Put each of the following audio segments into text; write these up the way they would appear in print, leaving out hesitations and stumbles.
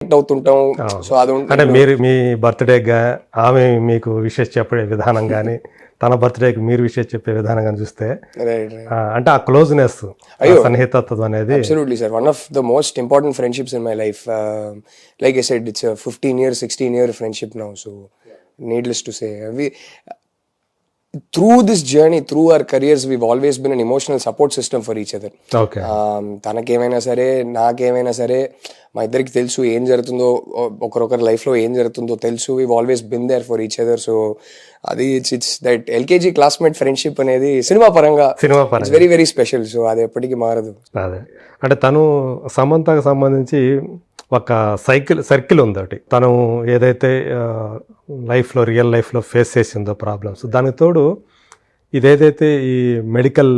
అవుతుంటాం. So అది అంటే మీరు మీ బర్త్డేగా ఆమె మీకు విషెస్ చెప్పే విధానం కానీ తన బర్త్డేకి మీరు విషెస్ చెప్పే విధానం కానీ చూస్తే అంటే ఆ క్లోజ్నెస్ సన్నిహితత్వం అనేది absolutely sir one of the most important friendships in my life. Like I said it's 15 years 16-year friendship now, so needless to say through this journey, through our careers, we've always been an emotional support system for each other. Okay తనకేమైనా సరే నాకేమైనా సరే మా ఇద్దరికి తెలుసు ఏం జరుగుతుందో, ఒకరొకరి లైఫ్లో ఏం జరుగుతుందో తెలుసు. We've always been there for each other. So అది it's that LKG classmate friendship అనేది సినిమా పరంగా it's very very special. So అది ఎప్పటికీ మారదు. అదే అంటే తను సమంతకు సంబంధించి ఒక సర్కిల్ ఉంది ఒకటి, తను ఏదైతే లైఫ్లో రియల్ లైఫ్లో ఫేస్ చేసిందో ప్రాబ్లమ్స్, దానికి తోడు ఇదేదైతే ఈ మెడికల్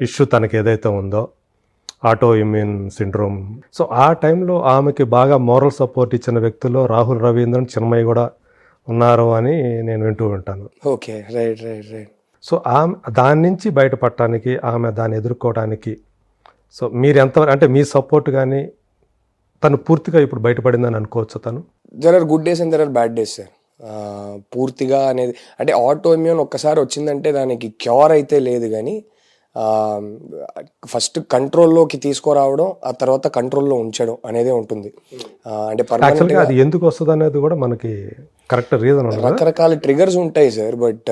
ఇష్యూ తనకి ఏదైతే ఉందో ఆటో ఇమ్యూన్ సిండ్రోమ్, సో ఆ టైంలో ఆమెకి బాగా మోరల్ సపోర్ట్ ఇచ్చిన వ్యక్తుల్లో రాహుల్ రవీంద్రన్, చిన్మయి కూడా ఉన్నారు అని నేను వింటూ ఉంటాను. Okay right right right. So ఆమె దాని నుంచి బయటపడటానికి, ఆమె దాన్ని ఎదుర్కోవడానికి సో మీరు ఎంతవరకు అంటే మీ సపోర్ట్ కానీ తను పూర్తిగా ఇప్పుడు బయటపడిందని అనుకోవచ్చు? తను there are good days and there are bad days sir. పూర్తిగా అనేది అంటే ఆటో ఇమ్యూన్ ఒక్కసారి వచ్చిందంటే దానికి క్యూర్ అయితే లేదు, కానీ ఫస్ట్ కంట్రోల్లోకి తీసుకురావడం, ఆ తర్వాత కంట్రోల్లో ఉంచడం అనేదే ఉంటుంది. అంటే యాక్చువల్గా అది ఎందుకు వస్తుంది అనేది కూడా మనకి కరెక్ట్ రీజన్ ఉంది. రకరకాల ట్రిగర్స్ ఉంటాయి సార్. బట్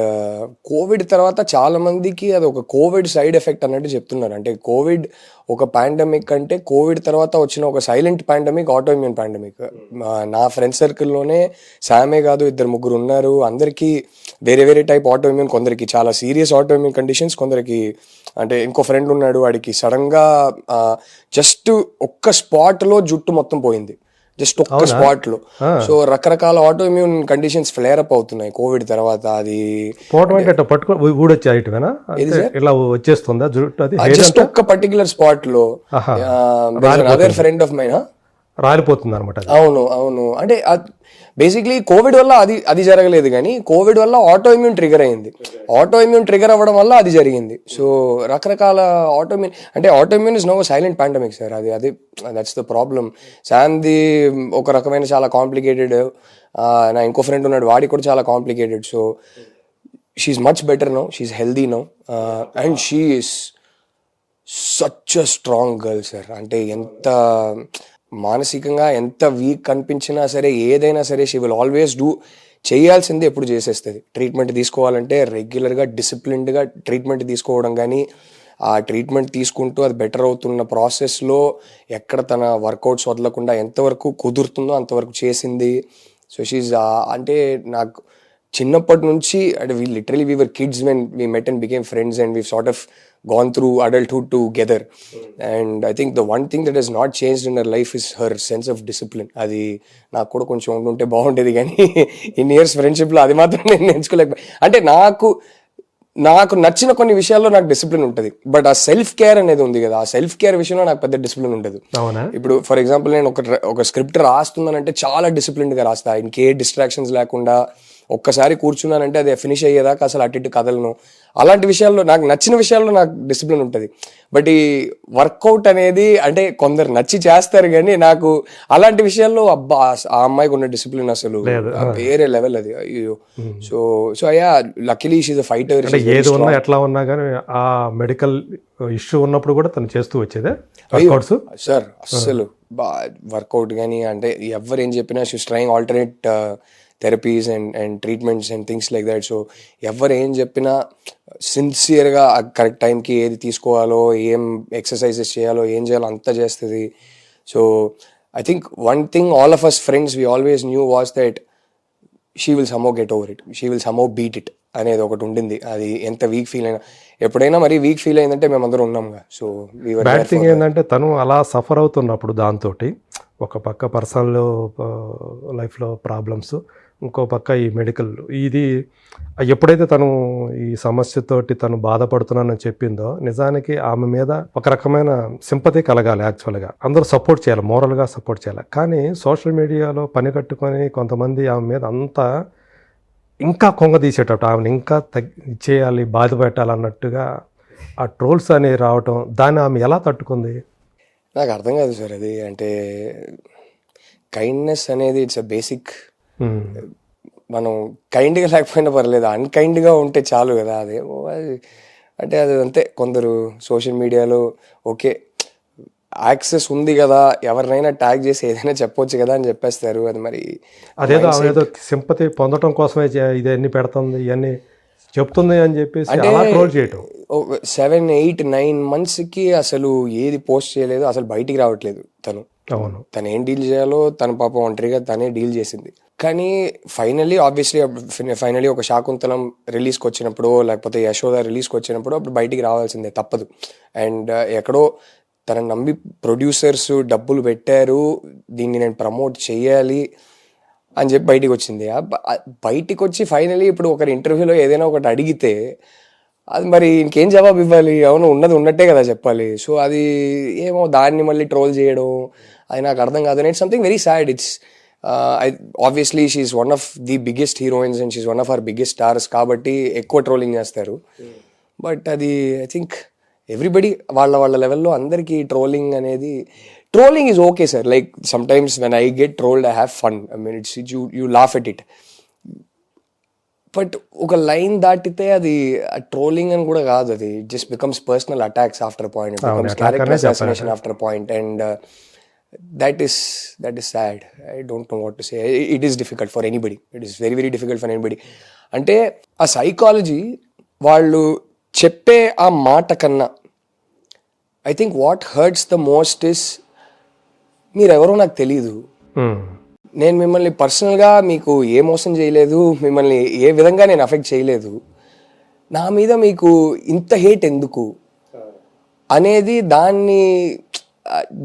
కోవిడ్ తర్వాత చాలా మందికి అది ఒక కోవిడ్ సైడ్ ఎఫెక్ట్ అన్నట్టు చెప్తున్నారు. అంటే కోవిడ్ ఒక పాండమిక్ అంటే కోవిడ్ తర్వాత వచ్చిన ఒక silent pandemic auto immune pandemic. నా ఫ్రెండ్ సర్కిల్లోనే సామే కాదు 2-3 ఉన్నారు. అందరికీ వేరే వేరే టైప్ ఆటో ఇమ్యూన్, కొందరికి చాలా సీరియస్ ఆటో ఇమ్యూన్ కండిషన్స్, కొందరికి అంటే ఇంకో ఫ్రెండ్ ఉన్నాడు వాడికి సడన్గా జస్ట్ ఒక్క స్పాట్లో జుట్టు మొత్తం పోయింది, జస్ట్ ఒక్క స్పాట్ లో. సో రకరకాల auto immune conditions flare up అవుతున్నాయి కోవిడ్ తర్వాత. అది వచ్చేస్తుందా జస్ట్ ఒక్క పర్టికులర్ స్పాట్ లో అదర్ ఫ్రెండ్ ఆఫ్ మైన్ రాలిపోతుంది అనమాట. అవును అవును. అంటే బేసిక్లీ కోవిడ్ వల్ల అది జరగలేదు, కానీ కోవిడ్ వల్ల ఆటో ఇమ్యూన్ ట్రిగర్ అయింది. ఆటో ఇమ్యూన్ ట్రిగర్ అవ్వడం వల్ల అది జరిగింది. సో రకరకాల ఆటో ఇమ్యూన్ అంటే auto immune is no silent pandemic sir. అది దట్స్ ద ప్రాబ్లమ్. శాంది ఒక రకమైన చాలా కాంప్లికేటెడ్, నా ఇంకో ఫ్రెండ్ ఉన్నాడు వాడికి కూడా చాలా కాంప్లికేటెడ్. So she's much better now, she's healthy now, and she is such a strong girl sir. అంటే ఎంత మానసికంగా ఎంత వీక్ కనిపించినా సరే, ఏదైనా సరే షీ విల్ ఆల్వేస్ డూ, చేయాల్సింది ఎప్పుడు చేసేస్తుంది. ట్రీట్మెంట్ తీసుకోవాలంటే రెగ్యులర్గా డిసిప్లిన్డ్గా ట్రీట్మెంట్ తీసుకోవడం, కానీ ఆ ట్రీట్మెంట్ తీసుకుంటూ అది బెటర్ అవుతున్న ప్రాసెస్లో ఎక్కడ తన వర్కౌట్స్ వదలకుండా ఎంతవరకు కుదురుతుందో అంతవరకు చేసింది. సో షీజ్ అంటే నాకు చిన్నప్పటి నుంచి అంటే we were kids when we met and became friends, and we've sort of gone through adulthood together. And I think the one thing that has not changed in her life is her sense of discipline. అది నాకు కూడా కొంచెం ఉంటే బాగుండేది, కానీ in years ఫ్రెండ్షిప్లో అది మాత్రం నేను నేర్చుకోలేకపోయి. అంటే నాకు నచ్చిన కొన్ని విషయాల్లో నాకు డిసిప్లిన్ ఉంటుంది, బట్ ఆ సెల్ఫ్ కేర్ అనేది ఉంది కదా, ఆ సెల్ఫ్ కేర్ విషయంలో నాకు పెద్ద డిసిప్లిన్ ఉండదు. ఇప్పుడు ఫర్ ఎగ్జాంపుల్ నేను ఒక స్క్రిప్ట్ రాస్తున్నానంటే చాలా డిసిప్లిన్డ్గా రాస్తా, ఇంకే డిస్ట్రాక్షన్స్ లేకుండా. ఒక్కసారి కూర్చున్నానంటే అది ఫినిష్ అయ్యేదాకా అసలు అటు ఇటు కదలను. అలాంటి విషయాల్లో నాకు నచ్చిన విషయాల్లో నాకు డిసిప్లిన్ ఉంటుంది. బట్ ఈ వర్కౌట్ అనేది అంటే కొందరు నచ్చి చేస్తారు, కానీ నాకు అలాంటి విషయాల్లో అబ్బా ఆ అమ్మాయికి ఉన్న డిసిప్లిన్ అసలు వేరే లెవెల్ అది. అయ్యో. సో అయ్యా లక్కీలీ షీఈ్ ఎ ఫైటర్. ఏది ఉన్నా ఎట్లా ఉన్నా కానీ ఆ మెడికల్ ఇష్యూ ఉన్నప్పుడు కూడా తను చేస్తూ వచ్చేదే సార్. అస్సలు వర్కౌట్ కానీ అంటే ఎవరు ఏం చెప్పినా she's trying alternate therapies and treatments and things like that. So ఎవరు ఏం చెప్పినా సిన్సియర్గా కరెక్ట్ టైంకి ఏది తీసుకోవాలో, ఏం ఎక్సర్సైజెస్ చేయాలో, ఏం చేయాలో అంతా చేస్తుంది. So I think one thing all of us friends we always knew was that she will somehow get over it, she will somehow beat it అనేది ఒకటి ఉండింది. అది ఎంత వీక్ ఫీల్ అయినా, ఎప్పుడైనా మరీ వీక్ ఫీల్ అయిందంటే మేమందరం ఉన్నాంగా. సో బ్యాడ్ థింగ్ ఏంటంటే తను అలా సఫర్ అవుతున్నప్పుడు దాంతో ఒక పక్క పర్సనల్ లైఫ్లో ప్రాబ్లమ్స్, ఇంకో పక్క ఈ మెడికల్, ఇది ఎప్పుడైతే తను ఈ సమస్యతోటి తను బాధపడుతున్నానని చెప్పిందో నిజానికి ఆమె మీద ఒక రకమైన సింపతి కలగాలి. యాక్చువల్గా అందరూ సపోర్ట్ చేయాలి, మోరల్గా సపోర్ట్ చేయాలి. కానీ సోషల్ మీడియాలో పని కట్టుకొని కొంతమంది ఆమె మీద అంతా ఇంకా కొంగదీసేటట్టు, ఆమెను ఇంకా ఇచ్చేయాలి, బాధ పెట్టాలన్నట్టుగా ఆ ట్రోల్స్ అనేవి రావటం, దాన్ని ఆమె ఎలా తట్టుకుంది నాకు అర్థం కాదు సార్. అది అంటే కైండ్నెస్ అనేది ఇట్స్ అ బేసిక్. మనం కైండ్గా లేకపోయినా పర్లేదు, అన్కైండ్గా ఉంటే చాలు కదా. అదేమో అది అంటే అది అంతే. కొందరు సోషల్ మీడియాలో ఓకే యాక్సెస్ ఉంది కదా, ఎవరినైనా ట్యాగ్ చేసి ఏదైనా చెప్పొచ్చు కదా అని చెప్పేస్తారు. అది మరి అదేదో సింపతి పొందడం కోసమే ఇదన్నీ పెడుతుంది, ఇవన్నీ చెప్తుంది అని చెప్పేసి అలా ట్రోల్ చేయటం. 7, 8, 9 monthsకి అసలు ఏది పోస్ట్ చేయలేదు, అసలు బయటికి రావట్లేదు తను. అవును, తను ఏం డీల్ చేయాలో తన పాపం ఒంటరిగా తనే డీల్ చేసింది. కానీ ఫైనల్లీ ఒక శాకుంతలం రిలీజ్కి వచ్చినప్పుడు, లేకపోతే యశోద రిలీజ్కి వచ్చినప్పుడు అప్పుడు బయటికి రావాల్సిందే, తప్పదు. అండ్ ఎక్కడో తన నమ్మి ప్రొడ్యూసర్స్ డబ్బులు పెట్టారు, దీన్ని నేను ప్రమోట్ చేయాలి అని చెప్పి బయటికి వచ్చింది. బయటికి వచ్చి ఫైనలీ ఇప్పుడు ఒకరి ఇంటర్వ్యూలో ఏదైనా ఒకటి అడిగితే అది మరి ఇంకేం జవాబు ఇవ్వాలి? అవును, ఉన్నది ఉన్నట్టే కదా చెప్పాలి. సో అది ఏమో దాన్ని మళ్ళీ ట్రోల్ చేయడం అది నాకు అర్థం కాదు. And it's something very sad. It's obviously she's one of the biggest heroines and she's one of our biggest stars కాబట్టి ఎక్కువ ట్రోలింగ్ చేస్తారు. బట్ అది ఐ థింక్ ఎవ్రీబడి వాళ్ళ లెవెల్లో అందరికీ trolling is okay sir. Like sometimes when I get trolled I have fun. I mean it's you laugh at it. But ఒక line దాటితే అది ట్రోలింగ్ అని కూడా కాదు, అది just becomes personal attacks after point, becomes character assassination after point. And that is sad. I don't know what to say. It is difficult for anybody. It is very, very difficult for anybody. అంటే ఆ psychology వాళ్ళు చెప్పే ఆ మాట కన్నా I think what hurts the most is మీరెవరో నాకు తెలీదు, నేను మిమ్మల్ని పర్సనల్గా మీకు ఏ మోసం చేయలేదు, మిమ్మల్ని ఏ విధంగా నేను అఫెక్ట్ చేయలేదు, నా మీద మీకు ఇంత హేట్ ఎందుకు అనేది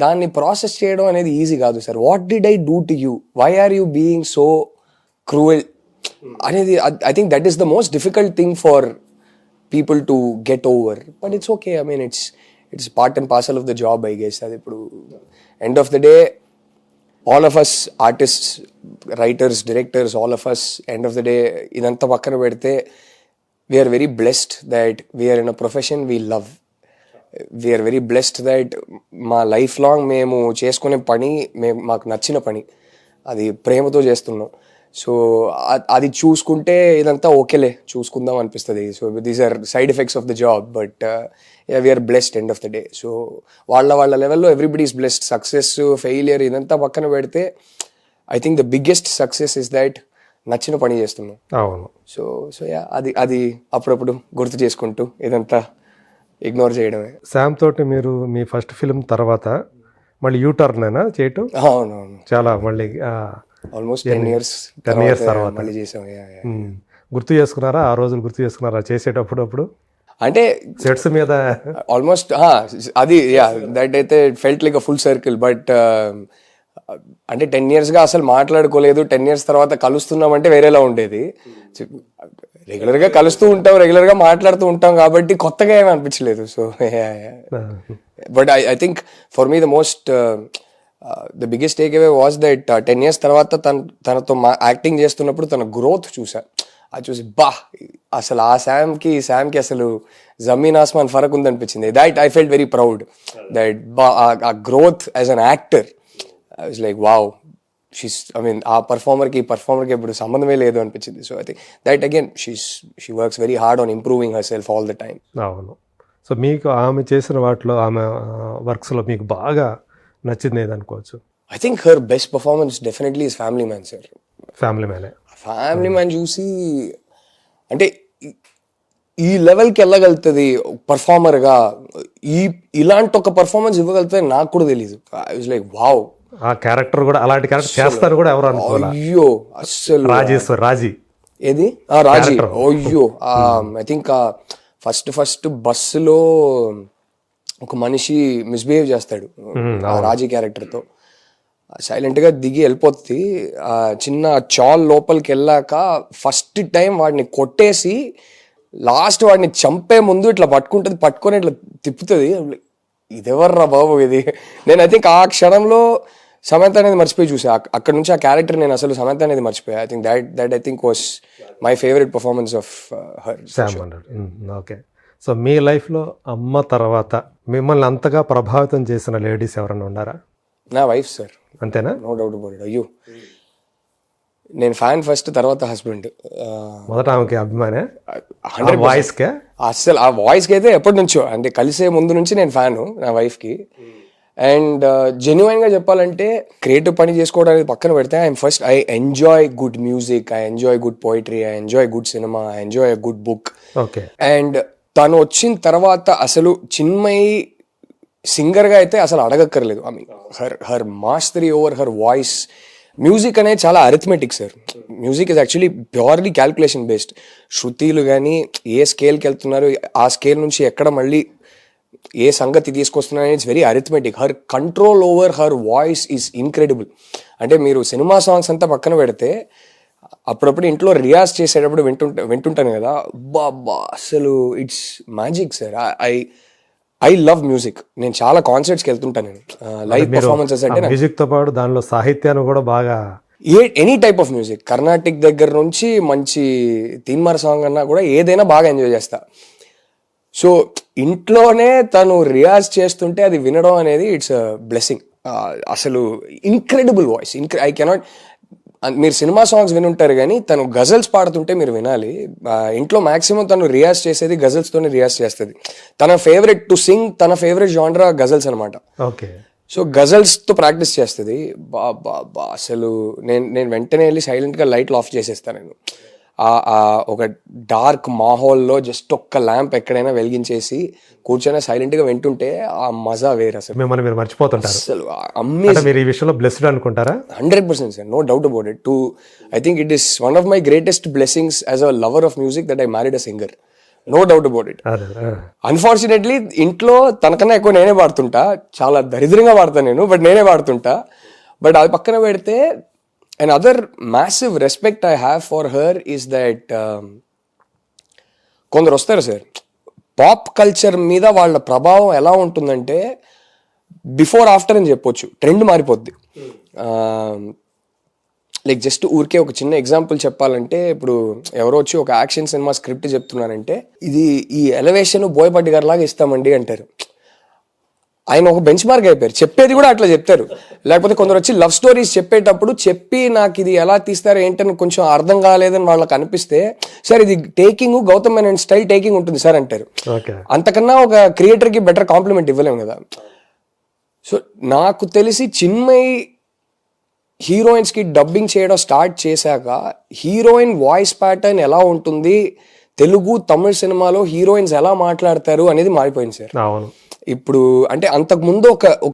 దాన్ని ప్రాసెస్ చేయడం అనేది ఈజీ కాదు sir. What did I do to you, why are you being so cruel అనేది I think that is the most difficult thing for people to get over. But it's okay. I mean it's part and parcel of the job I guess. అది ఇప్పుడు end of the day all of us artists, writers, directors, all of us, end of the day ఇదంతా పక్కన పెడితే we are very blessed that we are in a profession we love. We are very blessed that మా life long మేము చేసుకునే పని మాకు నచ్చిన పని, అది ప్రేమతో చేస్తున్నాం. సో అది చూసుకుంటే ఇదంతా ఓకేలే చూసుకుందాం అనిపిస్తుంది. So these are side effects of the job. But we're blessed end of the day. So వాళ్ళ లెవెల్లో everybody is blessed. Success failure ఇదంతా పక్కన పెడితే I think the biggest success is that నచ్చిన పని చేస్తున్నాం. అవును. సో యా అది అప్పుడప్పుడు గుర్తు చేసుకుంటూ ఇదంతా ఇగ్నోర్ చేయడమే. శామ్ తోటి మీరు మీ ఫస్ట్ ఫిల్మ్ తర్వాత మళ్ళీ యూటర్న్ అయినా చేయటం? అవునవును, చాలా మళ్ళీ ఆల్మోస్ట్ 10 years తర్వాత మళ్ళీ చేసాం. గుర్తు చేసుకున్నారా ఆ రోజులు? గుర్తు చేసుకున్నారా చేసేటప్పుడు? అప్పుడు అంటే సెట్స్ మీద ఆల్మోస్ట్ అది దట్ అయితే felt like a full circle. But అంటే 10 yearsగా అసలు మాట్లాడుకోలేదు. 10 years తర్వాత కలుస్తున్నామంటే వేరేలా ఉండేది. రెగ్యులర్గా కలుస్తూ ఉంటాం, రెగ్యులర్గా మాట్లాడుతూ ఉంటాం కాబట్టి కొత్తగా ఏమీ అనిపించలేదు. So but I think for me the most the biggest take away was that 10 years తర్వాత తనతో యాక్టింగ్ చేస్తున్నప్పుడు తన గ్రోత్ చూసా. అది చూసి అసలు ఆ శామ్కి అసలు జమీన్ ఆస్మాన్ ఫరక్ ఉందనిపించింది. That I felt very proud that ఆ growth as an actor. I was like wow, ఆ పర్ఫార్మర్కి ఇప్పుడు సంబంధమే లేదు అనిపించింది. So I think that again she works very hard on improving her self all the time. అవును. సో మీకు ఆమె చేసిన వాటిలో, ఆమె వర్క్స్లో మీకు బాగా నచ్చింది ఏదనుకోవచ్చు? I think her best performance definitely is Family Man sir. Family Man చూసి అంటే ఈ లెవెల్కి వెళ్ళగలుగుతుంది పర్ఫార్మర్గా, ఇలాంటి ఒక పర్ఫార్మెన్స్ ఇవ్వగలుగుతుంది నాకు కూడా తెలీదు. ఐ వాజ్ లైక్ వావ్, ఆ క్యారెక్టర్ కూడా అలాంటి క్యారెక్టర్ చేస్తారు కూడా ఎవరు అనుకోవాలి. అయ్యో అస్సలు రాజీ ఏది రాజీ, అయ్యో ఐ థింక్ ఫస్ట్ బస్సులో ఒక మనిషి మిస్బిహేవ్ చేస్తాడు ఆ రాజీ క్యారెక్టర్తో. సైలెంట్గా దిగి వెళ్ళిపోతుంది. చిన్న చాల్ లోపలికి వెళ్ళాక ఫస్ట్ టైం వాడిని కొట్టేసి లాస్ట్ వాడిని చంపే ముందు ఇట్లా పట్టుకొని ఇట్లా తిప్పుతుంది. ఇదెవర్రా బాబు ఇది. నేను ఐ థింక్ ఆ క్షణంలో సమంత అనేది మర్చిపోయి చూసా. అక్కడ నుంచి ఆ క్యారెక్టర్ నేను అసలు సమంత అనేది మర్చిపోయా. I think that I think was my favourite performance of her. Okay. So మీ లైఫ్లో అమ్మ తర్వాత మిమ్మల్ని అంతగా ప్రభావితం చేసిన లేడీస్ ఎవరైనా ఉన్నారా? నా వైఫ్ సార్. అంతేనా? No doubt about it. అయ్యో, నేను ఫ్యాన్ ఫస్ట్, తర్వాత హస్బెండ్. మొదట ఆమెకి అభిమానే 100%. వాయిస్కే? అస్సలు ఆ వాయిస్కి అయితే ఎప్పటి నుంచో, అంటే కలిసే ముందు నుంచి నేను ఫ్యాను నా వైఫ్కి. అండ్ జెన్యున్గా చెప్పాలంటే క్రియేటివ్ పని చేసుకోవడానికి పక్కన పెడితే I enjoy good music, I enjoy good poetry, I enjoy good cinema, I enjoy a good book. Okay. And తను వచ్చిన తర్వాత అసలు చిన్మయి సింగర్గా అయితే అసలు అడగక్కర్లేదు. I mean her mastery over her voice. Music అనేది చాలా arithmetic sir. Music is actually purely calculation based. శృతిలు కానీ ఏ స్కేల్కి వెళ్తున్నారు, ఆ స్కేల్ నుంచి ఎక్కడ మళ్ళీ ఏ సంగతి తీసుకొస్తున్నారు, it's very arithmetic. Her control over her voice is incredible. అంటే మీరు సినిమా సాంగ్స్ అంతా పక్కన పెడితే అప్పుడప్పుడు ఇంట్లో రియాజ్ చేసేటప్పుడు వింటుంటాను కదా, బాబా అసలు it's magic sir. I love music. నేను చాలా కాన్సర్ట్స్కి వెళ్తుంటాను. నేను లైవ్ పర్ఫార్మెన్సెస్ అంటే మ్యూజిక్ తో పాటు దానిలో సాహిత్యాన్ని కూడా బాగా, any type of music, Carnatic దగ్గర నుంచి మంచి తీన్మార్ సాంగ్ అన్నా కూడా ఏదైనా బాగా ఎంజాయ్ చేస్తా. సో ఇంట్లోనే తను రియాజ్ చేస్తుంటే అది వినడం అనేది ఇట్స్ బ్లెస్సింగ్. అసలు ఇన్క్రెడిబుల్ వాయిస్. I cannot. మీరు సినిమా సాంగ్స్ వినుంటారు కానీ తను గజల్స్ పాడుతుంటే మీరు వినాలి. ఇంట్లో మాక్సిమం తను రియాజ్ చేసేది గజల్స్తోనే రియాజ్ చేస్తుంది. తన ఫేవరెట్ టు సింగ్, తన ఫేవరెట్ జానరా గజల్స్ అనమాట. ఓకే. సో గజల్స్తో ప్రాక్టీస్ చేస్తుంది. బా అసలు నేను వెంటనే వెళ్ళి సైలెంట్గా లైట్లు ఆఫ్ చేసేస్తాను. నేను ఒక డార్క్ మాహోల్లో జస్ట్ ఒక్క ల్యాంప్ ఎక్కడైనా వెలిగించేసి కూర్చొని సైలెంట్గా వింటుంటే ఆ మజా వేరు. అసలు మిమ్మల్ని మీరు మర్చిపోతుంటారు. అసలు అమేజింగ్. మీరు ఈ విషయంలో బ్లెస్డ్ అనుకుంటారా? 100% sir, no doubt about it. I think it is one of my greatest blessings as a lover of music that I married a singer. No doubt about it. Unfortunately ఇంట్లో తనకన్నా ఎక్కువ నేనే పాడుతుంటా. చాలా దరిద్రంగా పాడతాను నేను, బట్ నేనే పాడుతుంటా. బట్ అది పక్కన పెడితే another massive respect I have for her is that కొందరు వస్తారు సార్, పాప్ కల్చర్ మీద వాళ్ళ ప్రభావం ఎలా ఉంటుందంటే బిఫోర్ ఆఫ్టర్ అని చెప్పొచ్చు. ట్రెండ్ మారిపోద్ది. లైక్ జస్ట్ ఊరికే ఒక చిన్న ఎగ్జాంపుల్ చెప్పాలంటే, ఇప్పుడు ఎవరో వచ్చి ఒక యాక్షన్ సినిమా స్క్రిప్ట్ చెప్తున్నారంటే, ఇది ఈ ఎలివేషన్ బోయపాటి గారి లాగా ఇస్తామండి అంటారు. ఆయన ఒక బెంచ్ మార్క్ అయిపోయారు. చెప్పేది కూడా అట్లా చెప్తారు. లేకపోతే కొందరు వచ్చి లవ్ స్టోరీస్ చెప్పేటప్పుడు చెప్పి నాకు ఇది ఎలా తీస్తారో ఏంటని కొంచెం అర్థం కాలేదని వాళ్ళకి అనిపిస్తే, సార్ ఇది taking Gautham Menon style taking ఉంటుంది సార్ అంటారు. అంతకన్నా ఒక క్రియేటర్కి బెటర్ కాంప్లిమెంట్ ఇవ్వలేము కదా. సో నాకు తెలిసి చిన్మయి హీరోయిన్స్కి డబ్బింగ్ చేయడం స్టార్ట్ చేశాక హీరోయిన్ వాయిస్ ప్యాటర్న్ ఎలా ఉంటుంది, తెలుగు తమిళ సినిమాలో హీరోయిన్స్ ఎలా మాట్లాడతారు అనేది మారిపోయింది సార్. ఇప్పుడు అంటే అంతకుముందు ఒక